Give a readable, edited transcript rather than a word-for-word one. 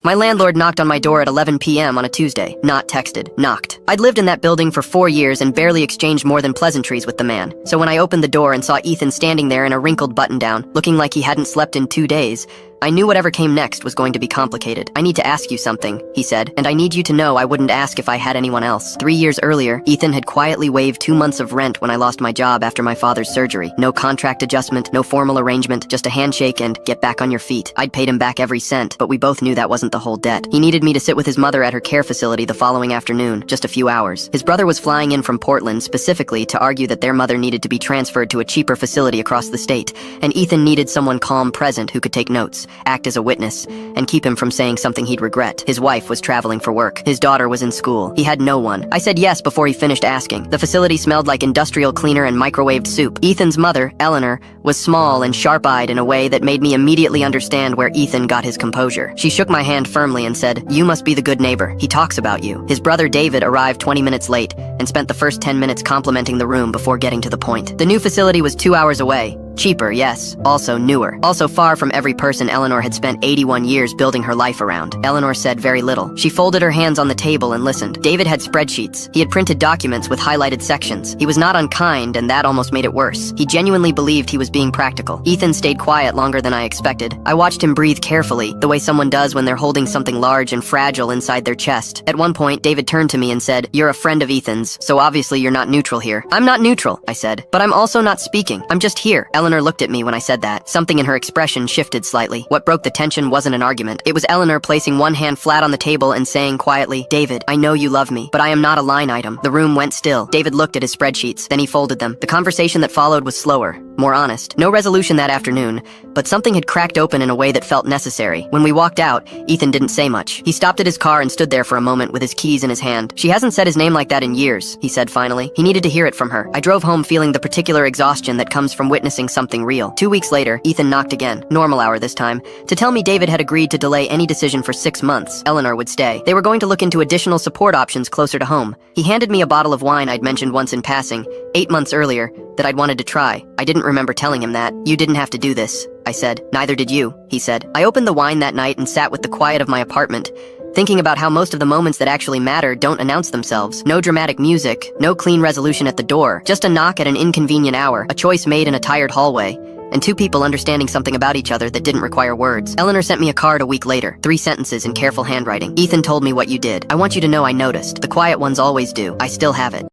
My landlord knocked on my door at 11 p.m. on a Tuesday. Not texted. Knocked. I'd lived in that building for 4 years and barely exchanged more than pleasantries with the man. So when I opened the door and saw Ethan standing there in a wrinkled button-down, looking like he hadn't slept in 2 days, I knew whatever came next was going to be complicated. "I need to ask you something," he said, "and I need you to know I wouldn't ask if I had anyone else." 3 years earlier, Ethan had quietly waived 2 months of rent when I lost my job after my father's surgery. No contract adjustment, no formal arrangement, just a handshake and "get back on your feet." I'd paid him back every cent, but we both knew that wasn't the whole debt. He needed me to sit with his mother at her care facility the following afternoon, just a few hours. His brother was flying in from Portland specifically to argue that their mother needed to be transferred to a cheaper facility across the state, and Ethan needed someone calm present who could take notes, act as a witness, and keep him from saying something he'd regret. His wife was traveling for work. His daughter was in school. He had no one. I said yes before he finished asking. The facility smelled like industrial cleaner and microwaved soup. Ethan's mother, Eleanor, was small and sharp-eyed in a way that made me immediately understand where Ethan got his composure. She shook my hand firmly and said, "You must be the good neighbor. He talks about you." His brother David arrived 20 minutes late and spent the first 10 minutes complimenting the room before getting to the point. The new facility was 2 hours away. Cheaper, yes. Also newer. Also far from every person Eleanor had spent 81 years building her life around. Eleanor said very little. She folded her hands on the table and listened. David had spreadsheets. He had printed documents with highlighted sections. He was not unkind, and that almost made it worse. He genuinely believed he was being practical. Ethan stayed quiet longer than I expected. I watched him breathe carefully, the way someone does when they're holding something large and fragile inside their chest. At one point, David turned to me and said, "You're a friend of Ethan's, so obviously you're not neutral here." "I'm not neutral," I said, "but I'm also not speaking. I'm just here." Eleanor looked at me when I said that. Something in her expression shifted slightly. What broke the tension wasn't an argument. It was Eleanor placing one hand flat on the table and saying quietly, "David, I know you love me, but I am not a line item." The room went still. David looked at his spreadsheets, then he folded them. The conversation that followed was slower, more honest. No resolution that afternoon, but something had cracked open in a way that felt necessary. When we walked out, Ethan didn't say much. He stopped at his car and stood there for a moment with his keys in his hand. "She hasn't said his name like that in years," he said finally. He needed to hear it from her. I drove home feeling the particular exhaustion that comes from witnessing something real. 2 weeks later, Ethan knocked again, normal hour this time, to tell me David had agreed to delay any decision for 6 months. Eleanor would stay. They were going to look into additional support options closer to home. He handed me a bottle of wine I'd mentioned once in passing, 8 months earlier, that I'd wanted to try. I didn't remember telling him that. "You didn't have to do this," I said. "Neither did you," he said. I opened the wine that night and sat with the quiet of my apartment, thinking about how most of the moments that actually matter don't announce themselves. No dramatic music, no clean resolution at the door, just a knock at an inconvenient hour, a choice made in a tired hallway, and 2 people understanding something about each other that didn't require words. Eleanor sent me a card a week later, 3 sentences in careful handwriting. "Ethan told me what you did. I want you to know I noticed. The quiet ones always do. I still have it."